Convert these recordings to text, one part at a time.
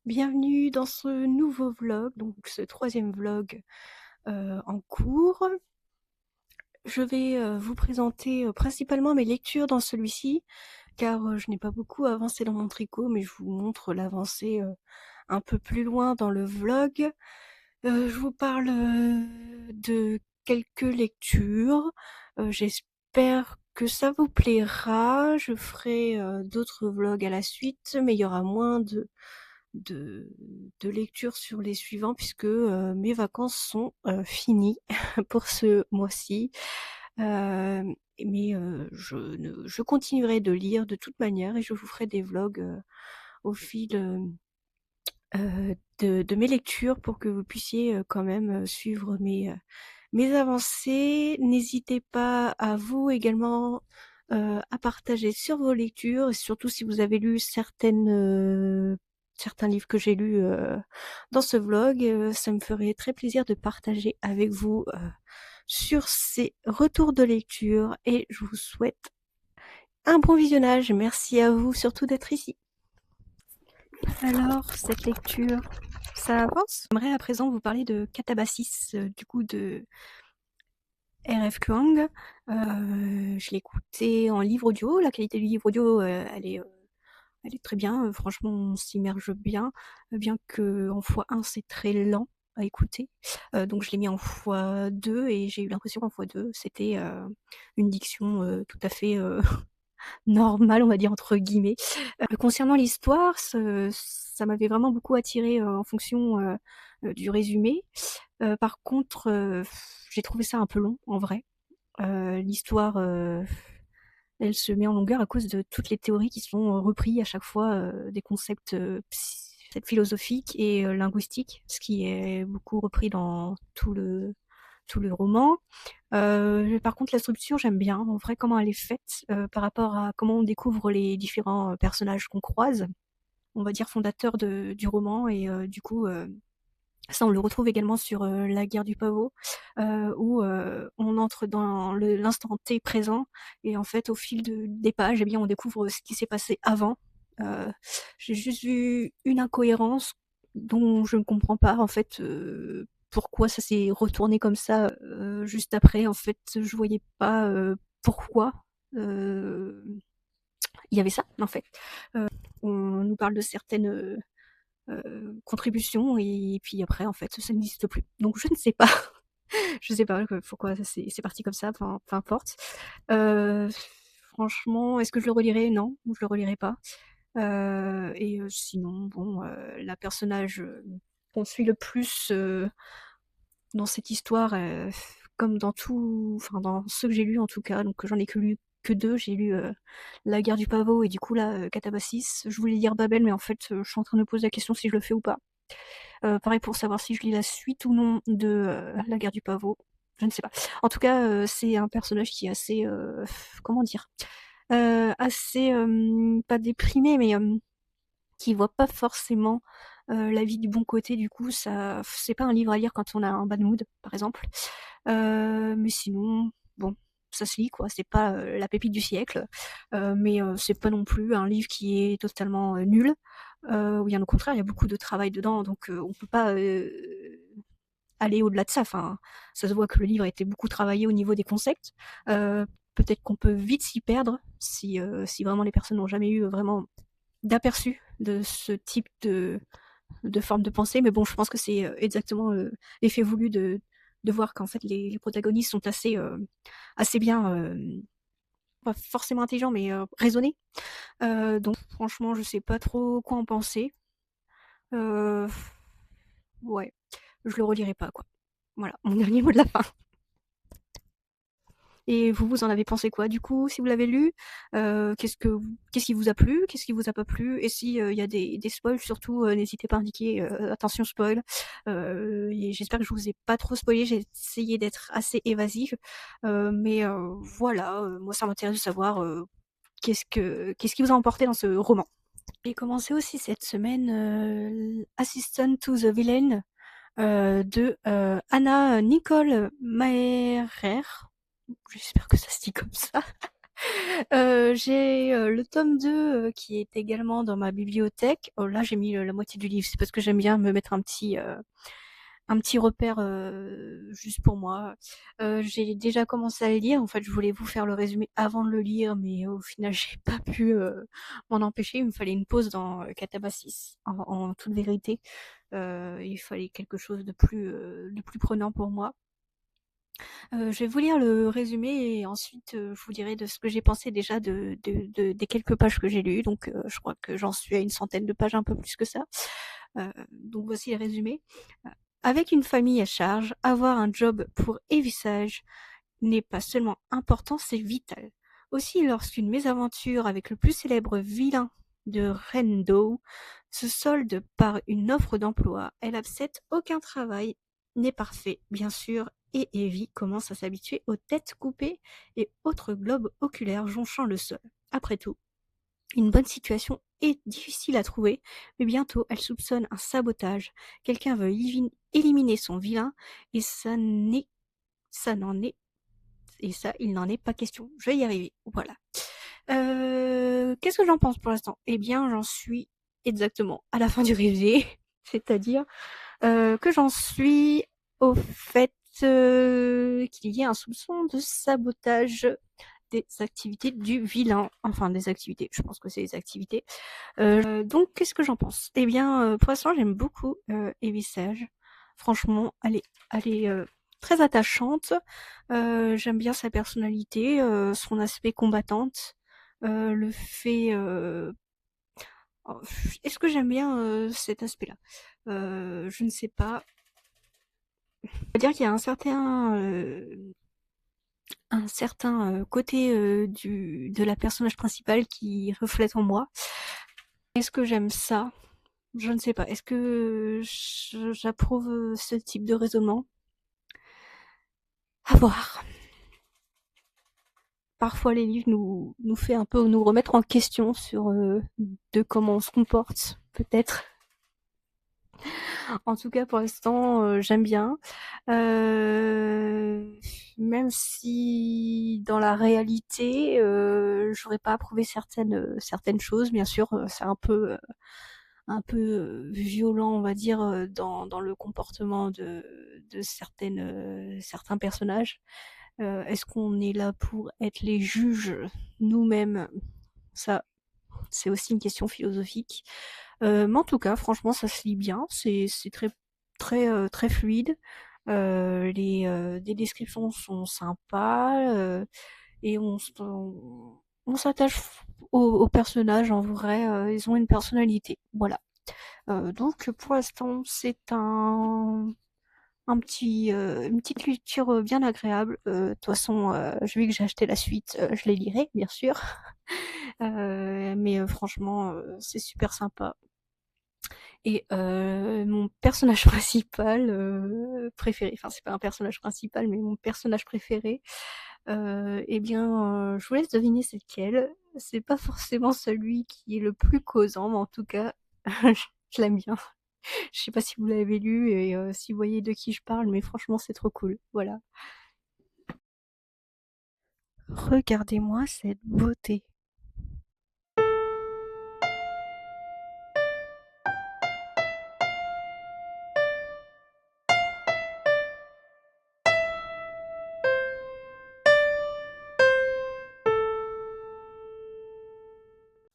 Bienvenue dans ce nouveau vlog, donc ce troisième vlog en cours. Je vais vous présenter principalement mes lectures dans celui-ci, car je n'ai pas beaucoup avancé dans mon tricot, mais je vous montre l'avancée un peu plus loin dans le vlog. Je vous parle de quelques lectures. J'espère que ça vous plaira. Je ferai d'autres vlogs à la suite, mais il y aura moins de, de lectures sur les suivants puisque mes vacances sont finies pour ce mois-ci. Euh, mais je continuerai de lire de toute manière et je vous ferai des vlogs au fil de mes lectures pour que vous puissiez quand même suivre mes avancées. N'hésitez pas à vous également à partager sur vos lectures, et surtout si vous avez lu certains livres que j'ai lus dans ce vlog. Ça me ferait très plaisir de partager avec vous sur ces retours de lecture et je vous souhaite un bon visionnage. Merci à vous surtout d'être ici. Alors, cette lecture, ça avance. J'aimerais à présent vous parler de Catabasis, du coup de R.F. Kuang. Je l'ai écouté en livre audio. La qualité du livre audio, elle est très bien. Franchement, on s'immerge bien, bien que en x1 c'est très lent à écouter. Donc je l'ai mis en x2 et j'ai eu l'impression qu'en x2 c'était une diction tout à fait normale, on va dire entre guillemets. Concernant l'histoire, ça m'avait vraiment beaucoup attiré en fonction du résumé. Par contre, j'ai trouvé ça un peu long en vrai. L'histoire, elle se met en longueur à cause de toutes les théories qui sont reprises à chaque fois, des concepts philosophiques et linguistiques, ce qui est beaucoup repris dans tout le roman. Par contre, la structure, j'aime bien. En vrai, comment elle est faite par rapport à comment on découvre les différents personnages qu'on croise, on va dire fondateurs du roman. Et du coup, ça, on le retrouve également sur La guerre du pavot, où on entre dans l'instant T présent, et en fait, au fil des pages, eh bien, on découvre ce qui s'est passé avant. J'ai juste vu une incohérence dont je ne comprends pas, en fait, pourquoi ça s'est retourné comme ça juste après. En fait, je voyais pas pourquoi il y avait ça, en fait. On nous parle de certaines contributions et puis après, en fait, ça n'existe plus. Donc, je ne sais pas. Je sais pas pourquoi c'est parti comme ça, enfin, peu importe. Euh, Franchement, est-ce que je le relirai? Non, je le relirai pas. Sinon, bon, la personnage qu'on suit le plus dans cette histoire, comme dans tout, enfin dans ceux que j'ai lus en tout cas, donc j'en ai que lu que deux. J'ai lu La guerre du pavot et du coup là Catabasis. Je voulais lire Babel, mais en fait je suis en train de me poser la question si je le fais ou pas. Pareil pour savoir si je lis la suite ou non de La guerre du pavot. Je ne sais pas. En tout cas, c'est un personnage qui est assez, comment dire, assez pas déprimé, mais qui voit pas forcément la vie du bon côté. Du coup, ça, c'est pas un livre à lire quand on a un bad mood, par exemple. Mais sinon, bon, ça se lit quoi. C'est pas la pépite du siècle, mais c'est pas non plus un livre qui est totalement nul. Bien au contraire, il y a beaucoup de travail dedans, donc on peut pas aller au-delà de ça. Enfin, ça se voit que le livre a été beaucoup travaillé au niveau des concepts. Peut-être qu'on peut vite s'y perdre si vraiment les personnes n'ont jamais eu vraiment d'aperçu de ce type de forme de pensée. Mais bon, je pense que c'est exactement l'effet voulu de voir qu'en fait les protagonistes sont assez bien, pas forcément intelligents, mais raisonnés. Donc franchement, je sais pas trop quoi en penser. Euh, ouais, je le relirai pas, quoi. Voilà, mon dernier mot de la fin. Et vous, vous en avez pensé quoi du coup, si vous l'avez lu? Qu'est-ce qui vous a plu? Qu'est-ce qui vous a pas plu? Et si il y a des spoils, surtout n'hésitez pas à indiquer attention spoil. Et j'espère que je vous ai pas trop spoilé. J'ai essayé d'être assez évasive, mais voilà, moi ça m'intéresse de savoir qu'est-ce qui vous a emporté dans ce roman. J'ai commencé aussi cette semaine Assistant to the Villain de Anna Nicole Maerer. J'espère que ça se dit comme ça. J'ai le tome 2 qui est également dans ma bibliothèque. Oh, là, j'ai mis la moitié du livre. C'est parce que j'aime bien me mettre un petit repère juste pour moi. J'ai déjà commencé à le lire. En fait, je voulais vous faire le résumé avant de le lire, mais au final, j'ai pas pu m'en empêcher. Il me fallait une pause dans Catabasis, en toute vérité. Il fallait quelque chose de plus prenant pour moi. Je vais vous lire le résumé et ensuite je vous dirai de ce que j'ai pensé déjà des quelques pages que j'ai lues. Donc je crois que j'en suis à une centaine de pages, un peu plus que ça. Donc voici le résumé. Avec une famille à charge, avoir un job pour Evisage n'est pas seulement important, c'est vital. Aussi, lorsqu'une mésaventure avec le plus célèbre vilain de Rendo se solde par une offre d'emploi, elle accepte aucun travail n'est parfait, bien sûr, et Evie commence à s'habituer aux têtes coupées et autres globes oculaires jonchant le sol. Après tout, une bonne situation est difficile à trouver, mais bientôt elle soupçonne un sabotage. Quelqu'un veut éliminer son vilain, et ça n'en est et ça, il n'en est pas question. Je vais y arriver. Voilà. Qu'est-ce que j'en pense pour l'instant? Eh bien, j'en suis exactement à la fin du résumé. C'est-à-dire que j'en suis au fait qu'il y ait un soupçon de sabotage des activités du vilain. Enfin, des activités. Je pense que c'est des activités. Donc, qu'est-ce que j'en pense? Eh bien, pour l'instant, j'aime beaucoup Evisage. Franchement, elle est très attachante. J'aime bien sa personnalité, son aspect combattante, le fait. Est-ce que j'aime bien cet aspect-là? Je ne sais pas. On va dire qu'il y a un certain côté de la personnage principale qui reflète en moi. Est-ce que j'aime ça? Je ne sais pas. Est-ce que j'approuve ce type de raisonnement? À voir. Parfois, les livres nous fait un peu nous remettre en question sur de comment on se comporte, peut-être. En tout cas, pour l'instant, j'aime bien. Même si dans la réalité, j'aurais pas approuvé certaines choses. Bien sûr, c'est un peu violent, on va dire, dans le comportement de certains personnages. Est-ce qu'on est là pour être les juges nous-mêmes? Ça, c'est aussi une question philosophique. Mais en tout cas, franchement, ça se lit bien. C'est très fluide. Les descriptions sont sympas et on s'attache aux personnages en vrai. Ils ont une personnalité. Voilà. Donc pour l'instant, c'est une petite lecture bien agréable. De toute façon, vu que j'ai acheté la suite, je les lirai, bien sûr. Mais franchement, c'est super sympa. Et mon personnage principal préféré, enfin c'est pas un personnage principal, mais mon personnage préféré, eh bien, je vous laisse deviner c'est lequel. C'est pas forcément celui qui est le plus causant, mais en tout cas, je l'aime bien. Je sais pas si vous l'avez lu et si vous voyez de qui je parle, mais franchement, c'est trop cool. Voilà. Regardez-moi cette beauté.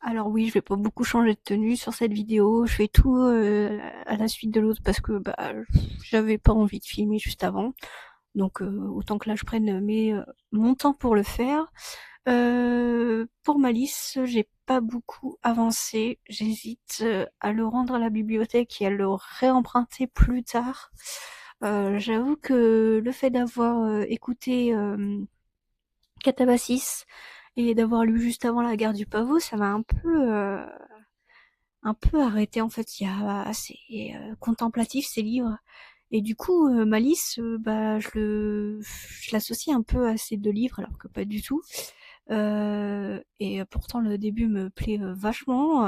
Alors oui, je vais pas beaucoup changer de tenue sur cette vidéo. Je fais tout à la suite de l'autre parce que bah j'avais pas envie de filmer juste avant. Donc autant que là je prenne mon temps pour le faire. Pour ma liste, j'ai pas beaucoup avancé. J'hésite à le rendre à la bibliothèque et à le réemprunter plus tard. J'avoue que le fait d'avoir écouté Catabasis et d'avoir lu juste avant La Guerre du Pavot, ça m'a un peu arrêté en fait. Il y a c'est contemplatif ces livres et du coup Malice, bah je l'associe un peu à ces deux livres alors que pas du tout. Et pourtant le début me plaît vachement,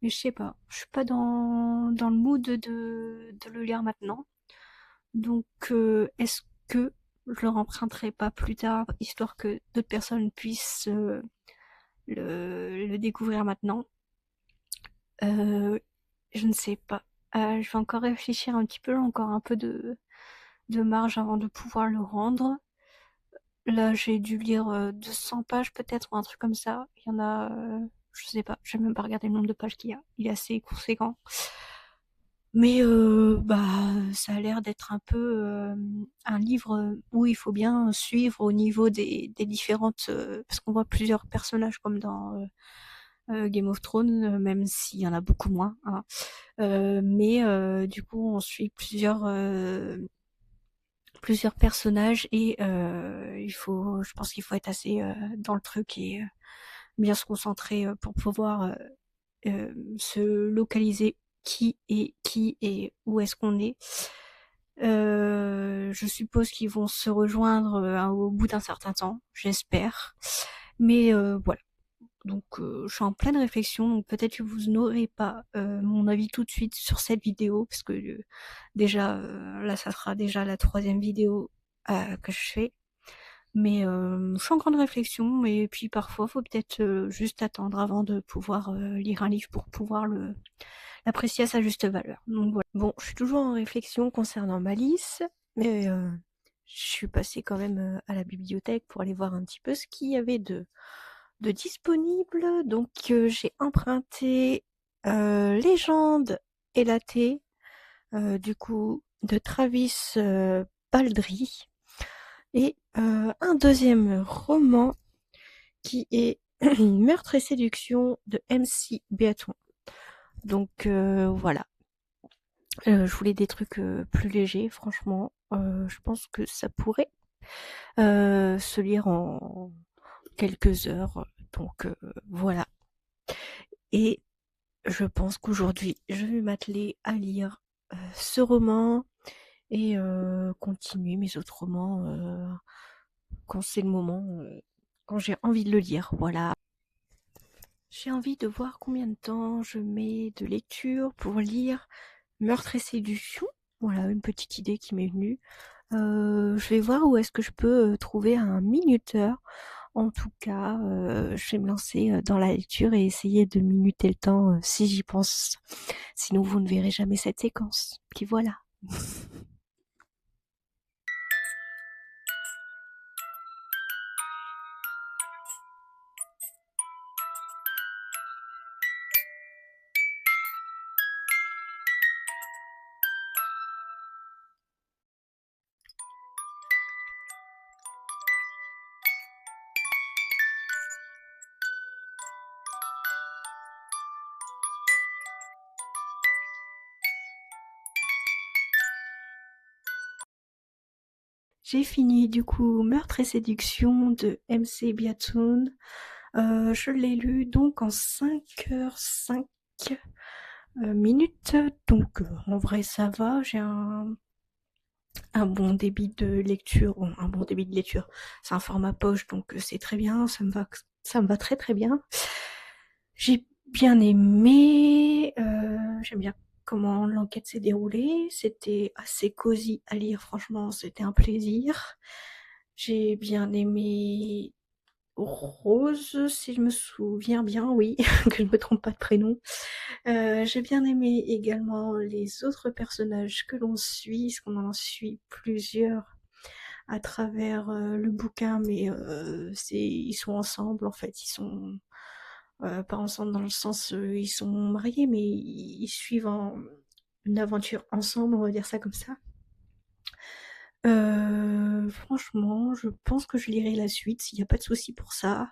mais je sais pas, je suis pas dans le mood de le lire maintenant. Donc est-ce que je leur emprunterai pas plus tard, histoire que d'autres personnes puissent le découvrir maintenant. Je ne sais pas. Je vais encore réfléchir un petit peu, encore un peu de marge avant de pouvoir le rendre. Là, j'ai dû lire 200 pages peut-être, ou un truc comme ça. Il y en a, je sais pas, j'ai même pas regardé le nombre de pages qu'il y a. Il est assez conséquent. Mais bah, ça a l'air d'être un peu un livre où il faut bien suivre au niveau des différentes... parce qu'on voit plusieurs personnages comme dans Game of Thrones, même s'il y en a beaucoup moins, hein. Mais du coup, on suit plusieurs personnages et je pense qu'il faut être assez dans le truc et bien se concentrer pour pouvoir se localiser qui est qui et où est-ce qu'on est. Je suppose qu'ils vont se rejoindre au bout d'un certain temps, j'espère. Mais voilà. Donc je suis en pleine réflexion, donc peut-être que vous n'aurez pas mon avis tout de suite sur cette vidéo, parce que déjà là ça sera déjà la 3e vidéo que je fais. Mais je suis en grande réflexion, et puis parfois faut peut-être juste attendre avant de pouvoir lire un livre pour pouvoir l'apprécier à sa juste valeur. Donc voilà. Bon, je suis toujours en réflexion concernant Malice, mais je suis passée quand même à la bibliothèque pour aller voir un petit peu ce qu'il y avait de disponible. Donc j'ai emprunté Légende et la thé, du coup de Travis Baldree, et un deuxième roman qui est Meurtre et séduction de MC Béaton. Donc voilà. Je voulais des trucs plus légers, franchement. Je pense que ça pourrait se lire en quelques heures. Donc voilà. Et je pense qu'aujourd'hui, je vais m'atteler à lire ce roman et continuer mes autres romans quand c'est le moment, quand j'ai envie de le lire. Voilà. J'ai envie de voir combien de temps je mets de lecture pour lire Meurtre et séduction. Voilà, une petite idée qui m'est venue. Je vais voir où est-ce que je peux trouver un minuteur. En tout cas, je vais me lancer dans la lecture et essayer de minuter le temps si j'y pense. Sinon, vous ne verrez jamais cette séquence. Puis voilà. J'ai fini du coup Meurtre et séduction de MC Biatoun. Je l'ai lu donc en 5h05 minutes. Donc en vrai ça va, j'ai un bon débit de lecture. Bon, un bon débit de lecture. C'est un format poche, donc c'est très bien, ça me va très très bien. J'ai bien aimé, j'aime bien comment l'enquête s'est déroulée. C'était assez cosy à lire, franchement, c'était un plaisir. J'ai bien aimé Rose, si je me souviens bien, oui, que je me trompe pas de prénom. J'ai bien aimé également les autres personnages que l'on suit, parce qu'on en suit plusieurs à travers le bouquin, mais ils sont ensemble en fait, ils sont pas ensemble dans le sens ils sont mariés, mais ils suivent une aventure ensemble, on va dire ça comme ça. Franchement, je pense que je lirai la suite, il n'y a pas de souci pour ça.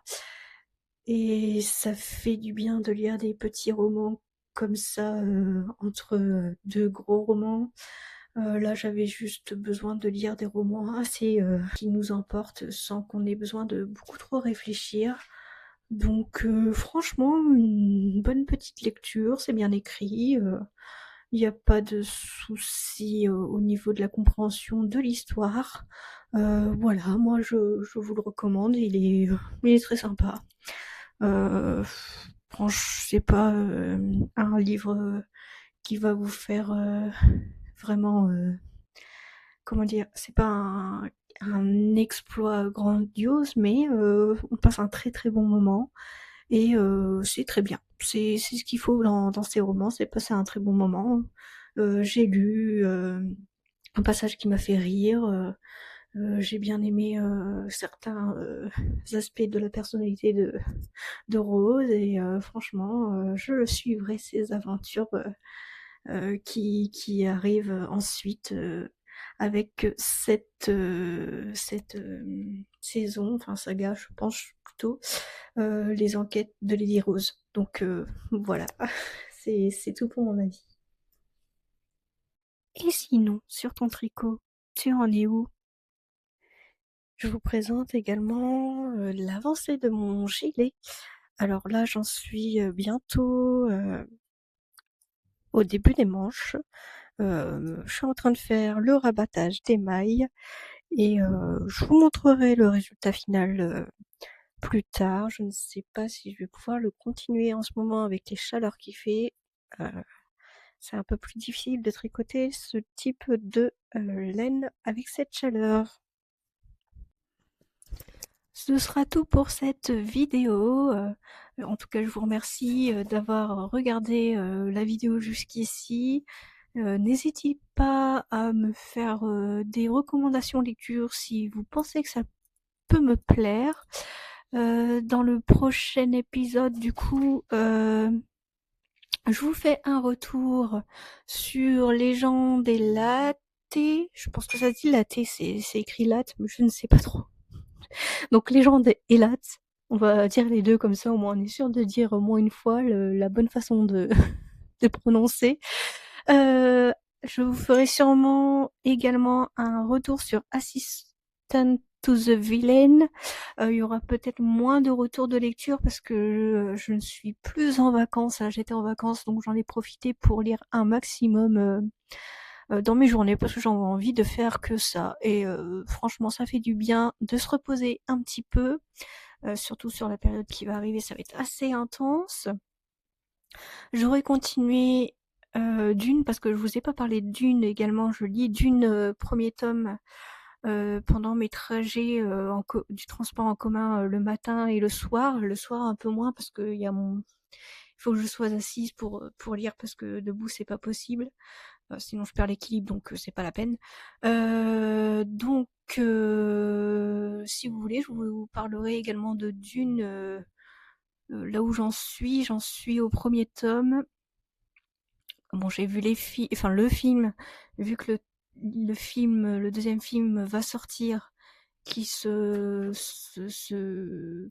Et ça fait du bien de lire des petits romans comme ça entre deux gros romans. Là, j'avais juste besoin de lire des romans assez qui nous emportent sans qu'on ait besoin de beaucoup trop réfléchir. Donc franchement, une bonne petite lecture, c'est bien écrit. Il n'y a pas de souci au niveau de la compréhension de l'histoire. Voilà, moi je vous le recommande, il est très sympa. Franchement, c'est pas un livre qui va vous faire vraiment, comment dire, c'est pas un exploit grandiose, mais on passe un très très bon moment et c'est très bien. C'est ce qu'il faut dans ces romans, c'est passer un très bon moment. J'ai lu un passage qui m'a fait rire. J'ai bien aimé certains aspects de la personnalité de Rose et franchement, je suivrai ses aventures qui arrivent ensuite avec cette saison, enfin saga, je pense plutôt, les enquêtes de Lady Rose. Donc voilà, c'est tout pour mon avis. Et sinon, sur ton tricot, tu en es où? Je vous présente également l'avancée de mon gilet. Alors là, j'en suis bientôt au début des manches. Je suis en train de faire le rabattage des mailles et je vous montrerai le résultat final plus tard. Je ne sais pas si je vais pouvoir le continuer en ce moment avec les chaleurs qu'il fait. Euh, c'est un peu plus difficile de tricoter ce type de laine avec cette chaleur. Ce sera tout pour cette vidéo. En tout cas, je vous remercie d'avoir regardé la vidéo jusqu'ici. N'hésitez pas à me faire des recommandations lecture si vous pensez que ça peut me plaire. Dans le prochain épisode, du coup, je vous fais un retour sur les gens des lattes. Je pense que ça se dit latte, c'est écrit latte, mais je ne sais pas trop. Donc légende et latte, on va dire les deux comme ça, au moins on est sûr de dire au moins une fois la bonne façon de, de prononcer. Je vous ferai sûrement également un retour sur Assistant to the Villain. Il y aura peut-être moins de retours de lecture parce que je ne suis plus en vacances. Là, j'étais en vacances, donc j'en ai profité pour lire un maximum dans mes journées parce que j'en ai envie de faire que ça. Et franchement, ça fait du bien de se reposer un petit peu, surtout sur la période qui va arriver, ça va être assez intense. J'aurais continué Dune parce que je vous ai pas parlé de Dune également. Je lis Dune premier tome pendant mes trajets du transport en commun le matin et le soir. Le soir un peu moins parce que il faut que je sois assise pour lire parce que debout c'est pas possible. Sinon je perds l'équilibre donc c'est pas la peine. Donc si vous voulez, je vous parlerai également de Dune. Là où j'en suis au premier tome. Bon, j'ai vu le film, vu que le deuxième film va sortir, qui se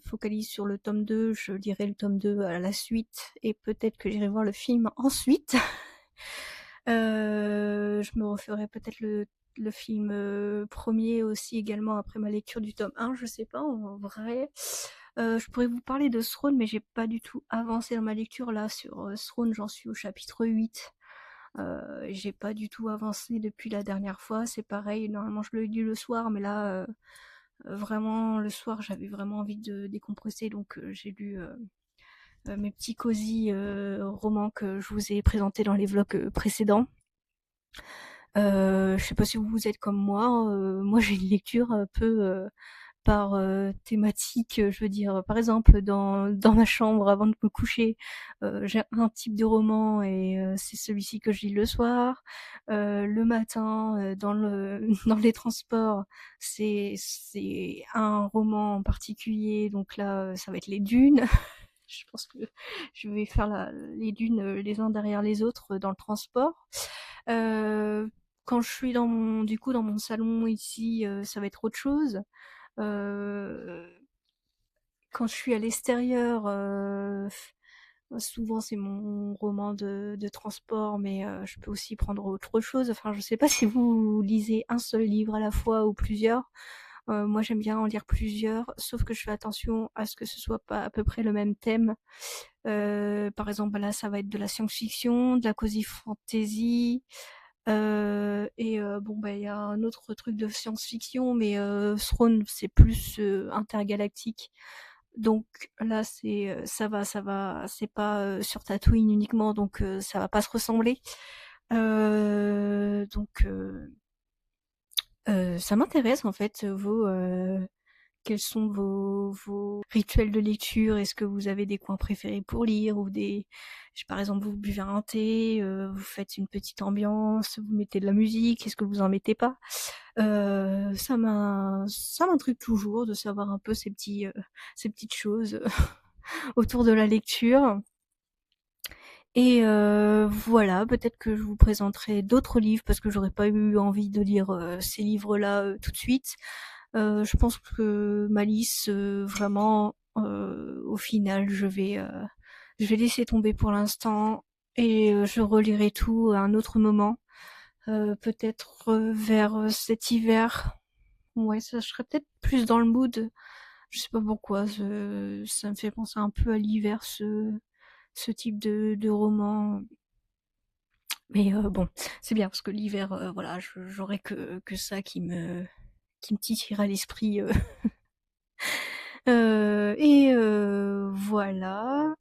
focalise sur le tome 2, je lirai le tome 2 à la suite, et peut-être que j'irai voir le film ensuite. Je me referai peut-être le film premier aussi également après ma lecture du tome 1, je sais pas en vrai. Je pourrais vous parler de Throne, mais j'ai pas du tout avancé dans ma lecture là sur Throne, j'en suis au chapitre 8. J'ai pas du tout avancé depuis la dernière fois, c'est pareil, normalement je le lis le soir, mais là vraiment le soir j'avais vraiment envie de décompresser, donc j'ai lu mes petits cosy romans que je vous ai présentés dans les vlogs précédents. Je sais pas si vous êtes comme moi j'ai une lecture un peu par thématique, je veux dire, par exemple dans ma chambre avant de me coucher, j'ai un type de roman et c'est celui-ci que je lis le soir. Le matin, dans les transports, c'est un roman en particulier, donc là, ça va être les dunes. Je pense que je vais faire les dunes les uns derrière les autres dans le transport. Euh, Quand je suis dans mon salon ici, ça va être autre chose. Euh, Quand je suis à l'extérieur, souvent c'est mon roman de transport, mais je peux aussi prendre autre chose. Enfin, je sais pas si vous lisez un seul livre à la fois ou plusieurs. Moi, j'aime bien en lire plusieurs, sauf que je fais attention à ce que ce soit pas à peu près le même thème. Par exemple, là, ça va être de la science-fiction, de la cosy fantasy. Et bon, bah, il y a un autre truc de science-fiction, mais Throne, c'est plus intergalactique. Donc là, ça va, c'est pas sur Tatooine uniquement, donc ça va pas se ressembler. Donc Ça m'intéresse en fait, quels sont vos rituels de lecture? Est-ce que vous avez des coins préférés pour lire ou par exemple, vous buvez un thé, vous faites une petite ambiance, vous mettez de la musique, est-ce que vous en mettez pas? Ça m'intrigue toujours de savoir un peu ces petites choses autour de la lecture. Et voilà, peut-être que je vous présenterai d'autres livres parce que j'aurais pas eu envie de lire ces livres-là tout de suite. Je pense que ma liste, vraiment, au final, je vais laisser tomber pour l'instant et je relirai tout à un autre moment. Peut-être vers cet hiver. Ouais, ça, je serais peut-être plus dans le mood. Je sais pas pourquoi, ça me fait penser un peu à l'hiver, ce type de roman. Mais bon, c'est bien parce que l'hiver, voilà, j'aurais que ça qui me titillera l'esprit. Et voilà.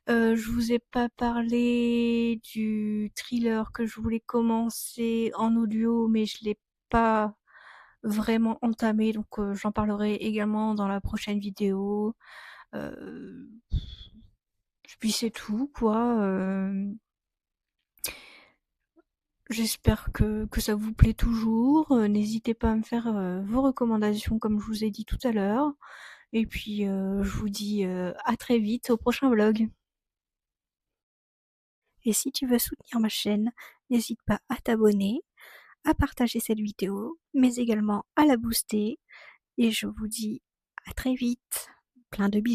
Je vous ai pas parlé du thriller que je voulais commencer en audio, mais je l'ai pas vraiment entamé, donc j'en parlerai également dans la prochaine vidéo. Euh, Puis c'est tout, quoi. J'espère que ça vous plaît toujours. N'hésitez pas à me faire vos recommandations comme je vous ai dit tout à l'heure. Et puis je vous dis à très vite au prochain vlog. Et si tu veux soutenir ma chaîne, n'hésite pas à t'abonner, à partager cette vidéo, mais également à la booster. Et je vous dis à très vite. Plein de bisous.